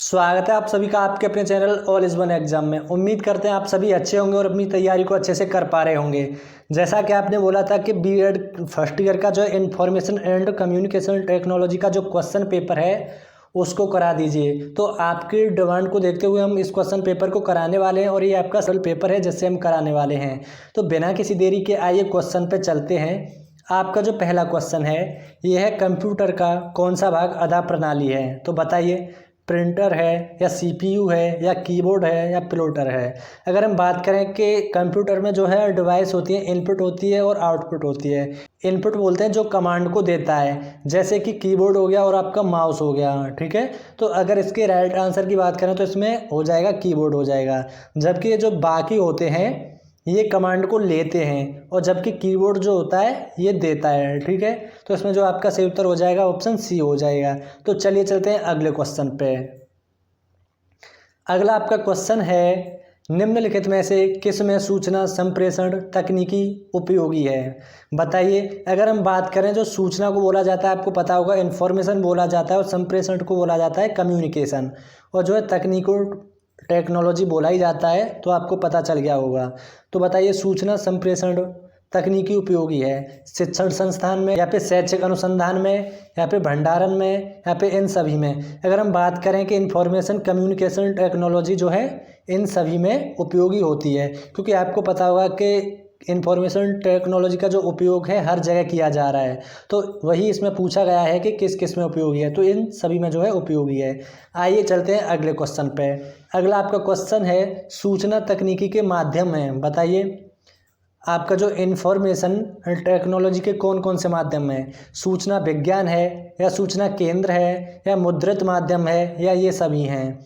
स्वागत है आप सभी का आपके अपने channel all is one exam में। उम्मीद करते हैं आप सभी अच्छे होंगे और अपनी तैयारी को अच्छे से कर पा रहे होंगे। जैसा कि आपने बोला था कि बीएड फर्स्ट ईयर का जो इंफॉर्मेशन एंड कम्युनिकेशन टेक्नोलॉजी का जो क्वेश्चन पेपर है उसको करा दीजिए। तो आपकी डिमांड को देखते हुए हम इस क्वेश्चन पेपर को कराने वाले हैं और ये आपका सरल पेपर है जिससे हम कराने वाले हैं। तो बिना किसी देरी के आइए क्वेश्चन पे चलते हैं। आपका जो पहला क्वेश्चन है ये है कंप्यूटर का कौन सा भाग आधा प्रणाली है। तो बताइए प्रिंटर है या सीपीयू है या कीबोर्ड है या प्लॉटर है। अगर हम बात करें कि कंप्यूटर में जो है डिवाइस होती है, इनपुट होती है और आउटपुट होती है। इनपुट बोलते हैं जो कमांड को देता है, जैसे कि कीबोर्ड हो गया और आपका माउस हो गया, ठीक है। तो अगर इसके राइट आंसर की बात करें तो इसमें हो जाएगा कीबोर्ड हो जाएगा। जबकि ये जो बाकी होते हैं ये कमांड को लेते हैं और जबकि कीबोर्ड जो होता है ये देता है, ठीक है। तो इसमें जो आपका सही उत्तर हो जाएगा ऑप्शन सी हो जाएगा। तो चलिए चलते हैं अगले क्वेश्चन पे। अगला आपका क्वेश्चन है निम्नलिखित में से किस में सूचना संप्रेषण तकनीकी उपयोगी है। बताइए अगर हम बात करें जो सूचना को बोला जाता है आपको पता होगा इन्फॉर्मेशन बोला जाता है और संप्रेषण को बोला जाता है कम्युनिकेशन, और जो है तकनीकों टेक्नोलॉजी बोला ही जाता है, तो आपको पता चल गया होगा। तो बताइए सूचना संप्रेषण तकनीकी उपयोगी है शिक्षण संस्थान में या फिर शैक्षिक अनुसंधान में या फिर भंडारण में या फिर इन सभी में। अगर हम बात करें कि इंफॉर्मेशन कम्युनिकेशन टेक्नोलॉजी जो है इन सभी में उपयोगी होती है, क्योंकि आपको पता होगा कि इंफॉर्मेशन टेक्नोलॉजी का जो उपयोग है हर जगह किया जा रहा है। तो वही इसमें पूछा गया है कि किस किस में उपयोगी है, तो इन सभी में जो है उपयोगी है। आइए चलते हैं अगले क्वेश्चन पे। अगला आपका क्वेश्चन है सूचना तकनीकी के माध्यम में। बताइए आपका जो इंफॉर्मेशन टेक्नोलॉजी के कौन कौन से माध्यम है। सूचना विज्ञान है या सूचना केंद्र है या मुद्रित माध्यम है या ये सभी हैं।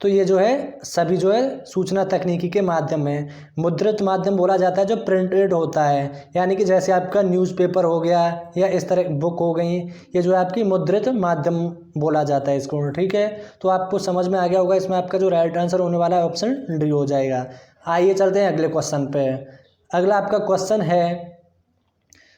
तो ये जो है सभी जो है सूचना तकनीकी के माध्यम में। मुद्रित माध्यम बोला जाता है जो प्रिंटेड होता है, यानी कि जैसे आपका न्यूज़पेपर हो गया या इस तरह बुक हो गई, ये जो है आपकी मुद्रित माध्यम बोला जाता है इसको, ठीक है। तो आपको समझ में आ गया होगा, इसमें आपका जो राइट आंसर होने वाला है ऑप्शन डी हो जाएगा। आइए चलते हैं अगले क्वेश्चन पे। अगला आपका क्वेश्चन है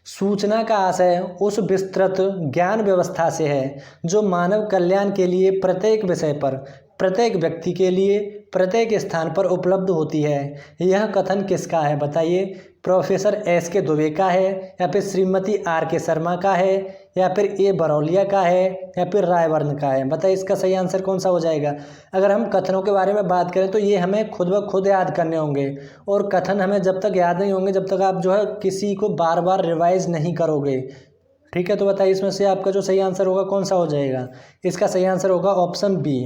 सूचना का आशय उस विस्तृत ज्ञान व्यवस्था से है जो मानव कल्याण के लिए प्रत्येक विषय पर प्रत्येक व्यक्ति के लिए प्रत्येक स्थान पर उपलब्ध होती है। यह कथन किसका है। बताइए प्रोफेसर एस के दुबे का है या फिर श्रीमती आर के शर्मा का है या फिर ए बरौलिया का है या फिर रायवर्न का है। बताइए इसका सही आंसर कौन सा हो जाएगा। अगर हम कथनों के बारे में बात करें तो ये हमें खुद ब खुद याद करने होंगे, और कथन हमें जब तक याद नहीं होंगे जब तक आप जो है किसी को बार बार रिवाइज नहीं करोगे, ठीक है। तो बताइए इसमें से आपका जो सही आंसर होगा कौन सा हो जाएगा। इसका सही आंसर होगा ऑप्शन बी।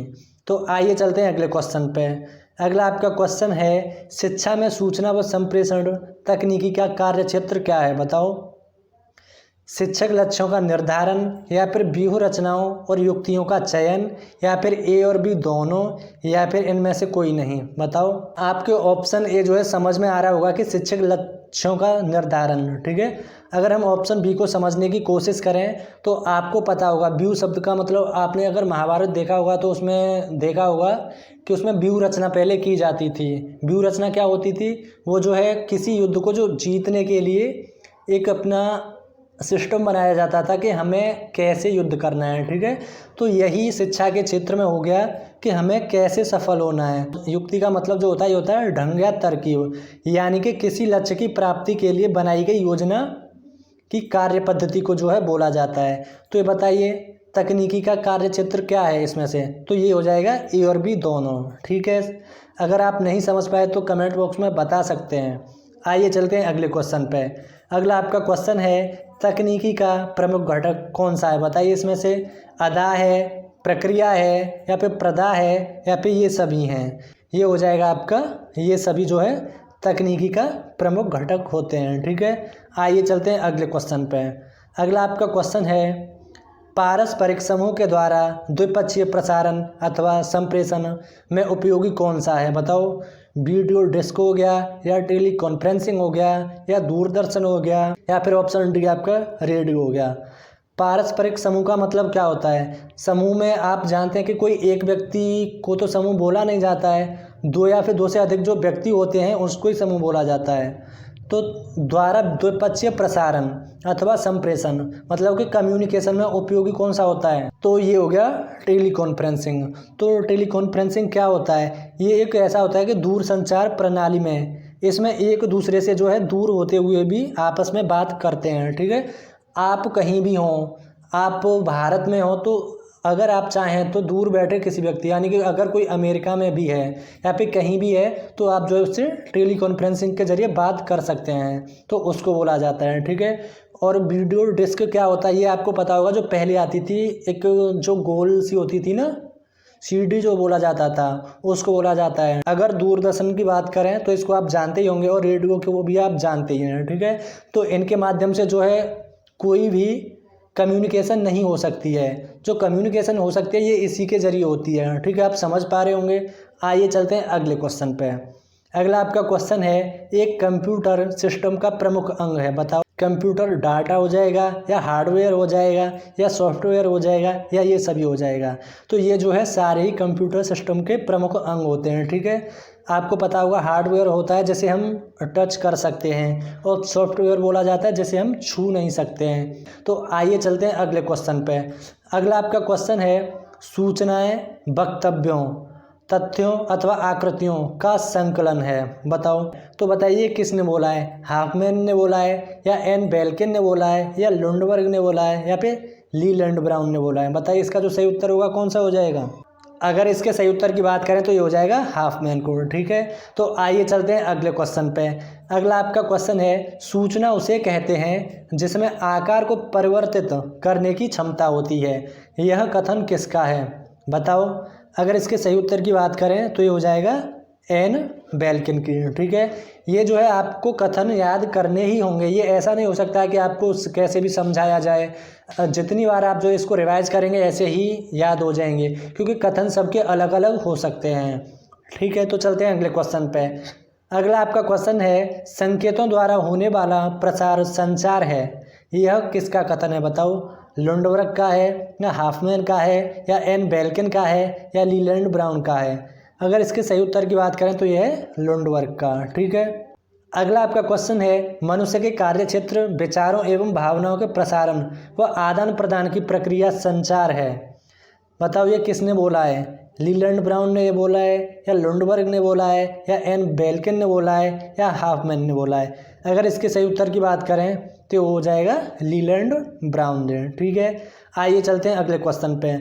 तो आइए चलते हैं अगले क्वेश्चन पे। अगला आपका क्वेश्चन है शिक्षा में सूचना व संप्रेषण तकनीकी का कार्य क्षेत्र क्या है। बताओ शिक्षक लक्ष्यों का निर्धारण या फिर व्यूह रचनाओं और युक्तियों का चयन या फिर ए और बी दोनों या फिर इनमें से कोई नहीं। बताओ आपके ऑप्शन ए जो है समझ में आ रहा होगा कि शिक्षक लक्ष्यों का निर्धारण, ठीक है। अगर हम ऑप्शन बी को समझने की कोशिश करें तो आपको पता होगा व्यू शब्द का मतलब, आपने अगर महाभारत देखा होगा तो उसमें देखा होगा कि उसमें व्यूह रचना पहले की जाती थी। व्यूह रचना क्या होती थी, वो जो है किसी युद्ध को जो जीतने के लिए एक अपना सिस्टम बनाया जाता था कि हमें कैसे युद्ध करना है, ठीक है। तो यही शिक्षा के क्षेत्र में हो गया कि हमें कैसे सफल होना है। युक्ति का मतलब जो होता है ये होता है ढंग या तरकीब, यानी कि किसी लक्ष्य की प्राप्ति के लिए बनाई गई योजना की कार्य पद्धति को जो है बोला जाता है। तो ये बताइए तकनीकी का कार्य क्षेत्र क्या है इसमें से, तो ये हो जाएगा ए और बी दोनों, ठीक है। अगर आप नहीं समझ पाए तो कमेंट बॉक्स में बता सकते हैं। आइए चलते हैं अगले क्वेश्चन पे। अगला आपका क्वेश्चन है तकनीकी का प्रमुख घटक कौन सा है। बताइए इसमें से अदा है, प्रक्रिया है या फिर प्रदा है या फिर ये सभी हैं। ये हो जाएगा आपका ये सभी जो है तकनीकी का प्रमुख घटक होते हैं, ठीक है। आइए चलते हैं अगले क्वेश्चन पे। अगला आपका क्वेश्चन है पारस्परिक समूह के द्वारा द्विपक्षीय प्रसारण अथवा संप्रेषण में उपयोगी कौन सा है। बताओ वीडियो डिस्क हो गया या टेली कॉन्फ्रेंसिंग हो गया या दूरदर्शन हो गया या फिर ऑप्शन डी आपका रेडियो हो गया। पारस्परिक समूह का मतलब क्या होता है। समूह में आप जानते हैं कि कोई एक व्यक्ति को तो समूह बोला नहीं जाता है, दो या फिर दो से अधिक जो व्यक्ति होते हैं उसको ही समूह बोला जाता है। तो द्वारा द्विपक्षीय प्रसारण अथवा संप्रेषण, मतलब कि कम्युनिकेशन में उपयोगी कौन सा होता है, तो ये हो गया टेली कॉन्फ्रेंसिंग। तो टेली कॉन्फ्रेंसिंग क्या होता है, ये एक ऐसा होता है कि दूर संचार प्रणाली में इसमें एक दूसरे से जो है दूर होते हुए भी आपस में बात करते हैं। ठीक है, आप कहीं भी हों, आप भारत में हो, तो अगर आप चाहें तो दूर बैठे किसी व्यक्ति, यानी कि अगर कोई अमेरिका में भी है या फिर कहीं भी है, तो आप जो है उससे टेली कॉन्फ्रेंसिंग के जरिए बात कर सकते हैं, तो उसको बोला जाता है। ठीक है, और वीडियो डिस्क क्या होता है ये आपको पता होगा, जो पहले आती थी एक जो गोल सी होती थी ना, सीडी जो बोला जाता था, उसको बोला जाता है। अगर दूरदर्शन की बात करें तो इसको आप जानते ही होंगे, और रेडियो को भी आप जानते ही हैं। ठीक है, तो इनके माध्यम से जो है कोई भी कम्युनिकेशन नहीं हो सकती है, जो कम्युनिकेशन हो सकती है ये इसी के जरिए होती है। ठीक है, आप समझ पा रहे होंगे। आइए चलते हैं अगले क्वेश्चन पे। अगला आपका क्वेश्चन है, एक कंप्यूटर सिस्टम का प्रमुख अंग है, बताओ कंप्यूटर डाटा हो जाएगा या हार्डवेयर हो जाएगा या सॉफ्टवेयर हो जाएगा या ये सभी हो जाएगा। तो ये जो है सारे ही कंप्यूटर सिस्टम के प्रमुख अंग होते हैं। ठीक है, आपको पता होगा हार्डवेयर होता है जिसे हम टच कर सकते हैं, और सॉफ्टवेयर बोला जाता है जिसे हम छू नहीं सकते हैं। तो आइए चलते हैं अगले क्वेश्चन पे। अगला आपका क्वेश्चन है, सूचनाएं वक्तव्यों, तथ्यों अथवा आकृतियों का संकलन है, बताओ। तो बताइए किसने बोला है, हाफमैन ने बोला है या एन बेल्किन ने बोला है या लुंडबर्ग ने बोला है या फिर लीलैंड ब्राउन ने बोला है। बताइए इसका जो सही उत्तर होगा कौन सा हो जाएगा। अगर इसके सही उत्तर की बात करें तो ये हो जाएगा हाफमैन को। ठीक है, तो आइए चलते हैं अगले क्वेश्चन पे। अगला आपका क्वेश्चन है, सूचना उसे कहते हैं जिसमें आकार को परिवर्तित करने की क्षमता होती है, यह कथन किसका है, बताओ। अगर इसके सही उत्तर की बात करें तो ये हो जाएगा एन बेल्किन की। ठीक है, ये जो है आपको कथन याद करने ही होंगे, ये ऐसा नहीं हो सकता है कि आपको कैसे भी समझाया जाए। जितनी बार आप जो इसको रिवाइज करेंगे ऐसे ही याद हो जाएंगे, क्योंकि कथन सबके अलग अलग हो सकते हैं। ठीक है, तो चलते हैं अगले क्वेश्चन पे। अगला आपका क्वेश्चन है, संकेतों द्वारा होने वाला प्रसार संचार है, यह किसका कथन है, बताओ। लुंडबर्ग का है या हाफमैन का है या एन बेल्किन का है या लीलैंड ब्राउन का है। अगर इसके सही उत्तर की बात करें तो यह है लुंडबर्ग का। ठीक है, अगला आपका क्वेश्चन है, मनुष्य के कार्यक्षेत्र विचारों एवं भावनाओं के प्रसारण व आदान प्रदान की प्रक्रिया संचार है, बताओ ये किसने बोला है। लीलैंड ब्राउन ने ये बोला है या लुंडबर्ग ने बोला है या एन बेल्किन ने बोला है या हाफमैन ने बोला है। अगर इसके सही उत्तर की बात करें तो हो जाएगा लीलैंड ब्राउन ने। ठीक है, आइए चलते हैं अगले क्वेश्चन पे।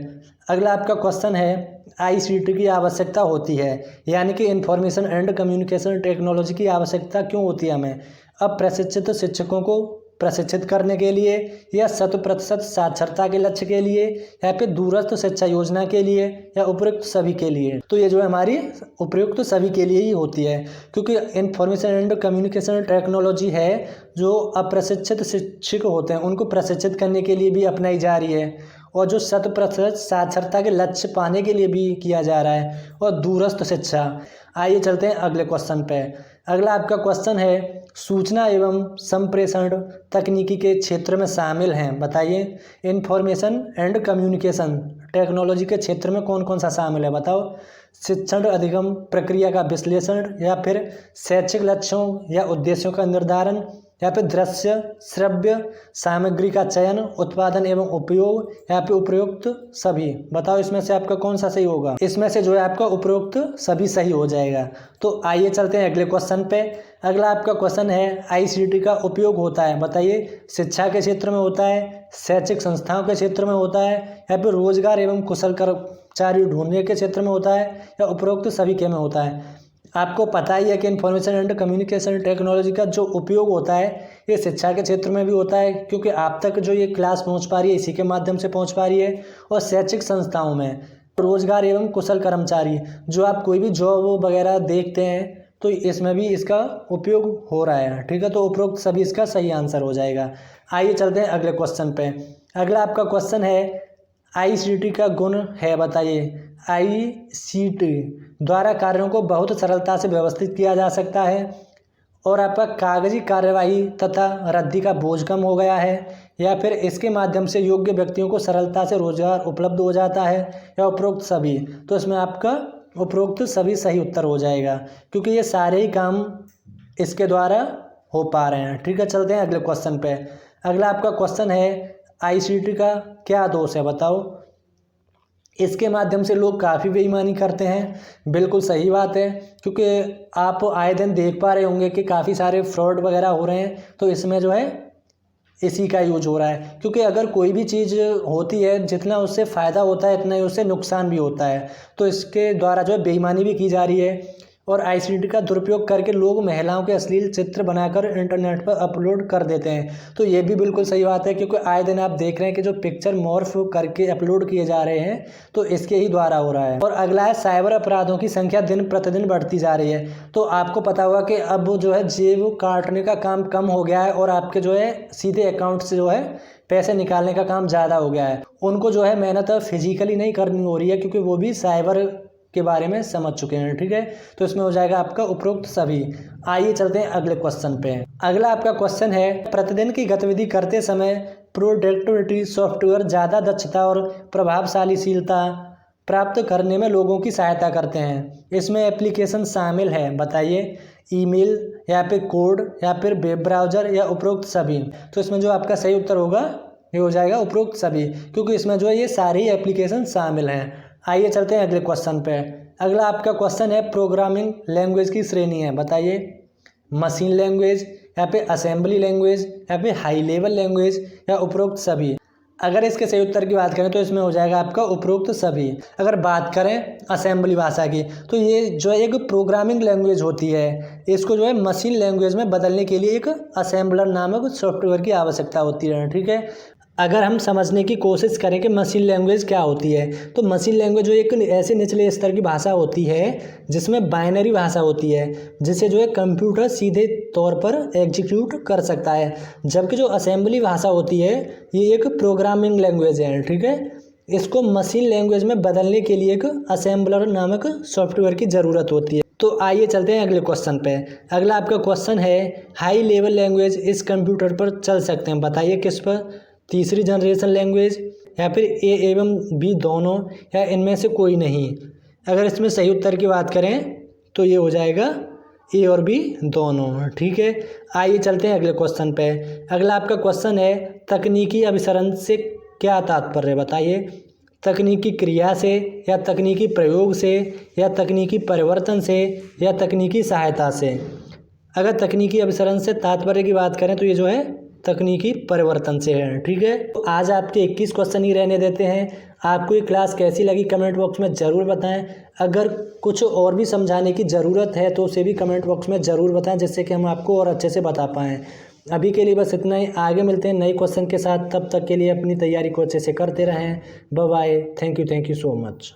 अगला आपका क्वेश्चन है, आईसीटी की आवश्यकता होती है, यानी कि इंफॉर्मेशन एंड कम्युनिकेशन टेक्नोलॉजी की आवश्यकता क्यों होती है हमें। अब प्रशिक्षित शिक्षकों को प्रशिक्षित करने के लिए या 100% साक्षरता के लक्ष्य के लिए या फिर दूरस्थ शिक्षा योजना के लिए या उपयुक्त सभी के लिए। तो ये जो है हमारी उपयुक्त सभी के लिए ही होती है, क्योंकि इंफॉर्मेशन एंड कम्युनिकेशन टेक्नोलॉजी है जो अप्रशिक्षित शिक्षक होते हैं उनको प्रशिक्षित करने के लिए भी अपनाई जा रही है, और जो 100% साक्षरता के लक्ष्य पाने के लिए भी किया जा रहा है, और दूरस्थ शिक्षा। आइए चलते हैं अगले क्वेश्चन पे। अगला आपका क्वेश्चन है, सूचना एवं संप्रेषण तकनीकी के क्षेत्र में शामिल हैं, बताइए। इंफॉर्मेशन एंड कम्युनिकेशन टेक्नोलॉजी के क्षेत्र में कौन कौन सा शामिल है, बताओ। शिक्षण अधिगम प्रक्रिया का विश्लेषण या फिर शैक्षिक लक्ष्यों या उद्देश्यों का निर्धारण या फिर दृश्य श्रव्य सामग्री का चयन उत्पादन एवं उपयोग या फिर उपयुक्त सभी। बताओ इसमें से आपका कौन सा सही होगा। इसमें से जो है आपका उपयुक्त सभी सही हो जाएगा। तो आइए चलते हैं अगले क्वेश्चन पे। अगला आपका क्वेश्चन है, आईसीटी का उपयोग होता है, बताइए। शिक्षा के क्षेत्र में होता है, शैक्षिक संस्थाओं के क्षेत्र में होता है या फिर रोजगार एवं कुशल कर्मचारी ढूंढने के क्षेत्र में होता है या उपरोक्त सभी के में होता है। आपको पता ही है कि इंफॉर्मेशन एंड कम्युनिकेशन टेक्नोलॉजी का जो उपयोग होता है ये शिक्षा के क्षेत्र में भी होता है, क्योंकि आप तक जो ये क्लास पहुंच पा रही है इसी के माध्यम से पहुंच पा रही है, और शैक्षिक संस्थाओं में रोजगार एवं कुशल कर्मचारी जो आप कोई भी जॉब वगैरह देखते हैं तो इसमें भी इसका उपयोग हो रहा है। ठीक है, तो उपरोक्त सभी इसका सही आंसर हो जाएगा। आइए चलते हैं अगले क्वेश्चन पे। अगला आपका क्वेश्चन है, आईसीटी का गुण है, बताइए। आईसीटी द्वारा कार्यों को बहुत सरलता से व्यवस्थित किया जा सकता है, और आपका कागजी कार्यवाही तथा रद्दी का बोझ कम हो गया है, या फिर इसके माध्यम से योग्य व्यक्तियों को सरलता से रोजगार उपलब्ध हो जाता है, या उपरोक्त सभी। तो इसमें आपका उपरोक्त सभी सही उत्तर हो जाएगा, क्योंकि ये सारे ही काम इसके द्वारा हो पा रहे हैं। ठीक है, चलते हैं अगले क्वेश्चन पे। अगला आपका क्वेश्चन है आईसीटी का क्या दोष है बताओ। इसके माध्यम से लोग काफ़ी बेईमानी करते हैं। बिल्कुल सही बात है, क्योंकि आप आए दिन देख पा रहे होंगे कि काफ़ी सारे फ्रॉड वगैरह हो रहे हैं, तो इसमें जो है इसी का यूज हो रहा है। क्योंकि अगर कोई भी चीज़ होती है, जितना उससे फ़ायदा होता है उतना ही उससे नुकसान भी होता है, तो इसके द्वारा जो है बेईमानी भी की जा रही है। और आईसीटी का दुरुपयोग करके लोग महिलाओं के अश्लील चित्र बनाकर इंटरनेट पर अपलोड कर देते हैं। तो ये भी बिल्कुल सही बात है, क्योंकि आए दिन आप देख रहे हैं कि जो पिक्चर मॉर्फ करके अपलोड किए जा रहे हैं, तो इसके ही द्वारा हो रहा है। और अगला है साइबर अपराधों की संख्या दिन प्रतिदिन बढ़ती जा रही है। तो आपको पता होगा कि अब जो है जेब काटने का काम कम हो गया है, और आपके जो है सीधे अकाउंट से जो है पैसे निकालने का काम ज़्यादा हो गया है। उनको जो है मेहनत फिजिकली नहीं करनी हो रही है, क्योंकि वो भी साइबर के बारे में समझ चुके हैं। ठीक है, तो इसमें हो जाएगा आपका उपरोक्त सभी। आइए चलते हैं अगले क्वेश्चन पे। अगला आपका क्वेश्चन है प्रतिदिन की गतिविधि करते समय प्रोडक्टिविटी सॉफ्टवेयर ज़्यादा दक्षता और प्रभावशालीशीलता प्राप्त करने में लोगों की सहायता करते हैं। इसमें एप्लीकेशन शामिल है, बताइए ईमेल या फिर कोड या फिर वेब ब्राउज़र या उपरोक्त सभी। तो इसमें जो आपका सही उत्तर होगा ये हो जाएगा उपरोक्त सभी, क्योंकि इसमें जो है ये सारी एप्लीकेशन शामिल हैं। आइए चलते हैं अगले क्वेश्चन पे। अगला आपका क्वेश्चन है प्रोग्रामिंग लैंग्वेज की श्रेणी है, बताइए मशीन लैंग्वेज या फिर असेंबली लैंग्वेज या फिर हाई लेवल लैंग्वेज या उपरोक्त सभी। अगर इसके सही उत्तर की बात करें तो इसमें हो जाएगा आपका उपरोक्त सभी। अगर बात करें असेंबली भाषा की, तो ये जो है एक प्रोग्रामिंग लैंग्वेज होती है। इसको जो है मशीन लैंग्वेज में बदलने के लिए एक असेंबलर नामक सॉफ्टवेयर की आवश्यकता होती है। ठीक है, अगर हम समझने की कोशिश करें कि मशीन लैंग्वेज क्या होती है, तो मशीन लैंग्वेज जो एक ऐसे निचले स्तर की भाषा होती है जिसमें बाइनरी भाषा होती है, जिसे जो है कंप्यूटर सीधे तौर पर एग्जीक्यूट कर सकता है। जबकि जो असेंबली भाषा होती है ये एक प्रोग्रामिंग लैंग्वेज है। ठीक है, इसको मशीन लैंग्वेज में बदलने के लिए एक असेंबलर नामक सॉफ्टवेयर की ज़रूरत होती है। तो आइए चलते हैं अगले क्वेश्चन पे। अगला आपका क्वेश्चन है हाई लेवल लैंग्वेज इस कंप्यूटर पर चल सकते हैं, बताइए किस पर, तीसरी जनरेशन लैंग्वेज या फिर ए एवं बी दोनों या इनमें से कोई नहीं। अगर इसमें सही उत्तर की बात करें तो ये हो जाएगा ए और बी दोनों। ठीक है, आइए चलते हैं अगले क्वेश्चन पे। अगला आपका क्वेश्चन है तकनीकी अभिसरण से क्या तात्पर्य, बताइए तकनीकी क्रिया से या तकनीकी प्रयोग से या तकनीकी परिवर्तन से या तकनीकी सहायता से। अगर तकनीकी अभिसरण से तात्पर्य की बात करें तो ये जो है तकनीकी परिवर्तन से है। ठीक है, तो आज आपके 21 क्वेश्चन ही रहने देते हैं। आपको ये क्लास कैसी लगी कमेंट बॉक्स में ज़रूर बताएं। अगर कुछ और भी समझाने की ज़रूरत है तो उसे भी कमेंट बॉक्स में ज़रूर बताएं, जिससे कि हम आपको और अच्छे से बता पाएँ। अभी के लिए बस इतना ही, आगे मिलते हैं नए क्वेश्चन के साथ। तब तक के लिए अपनी तैयारी को अच्छे से करते रहें। Bye bye, thank you so much.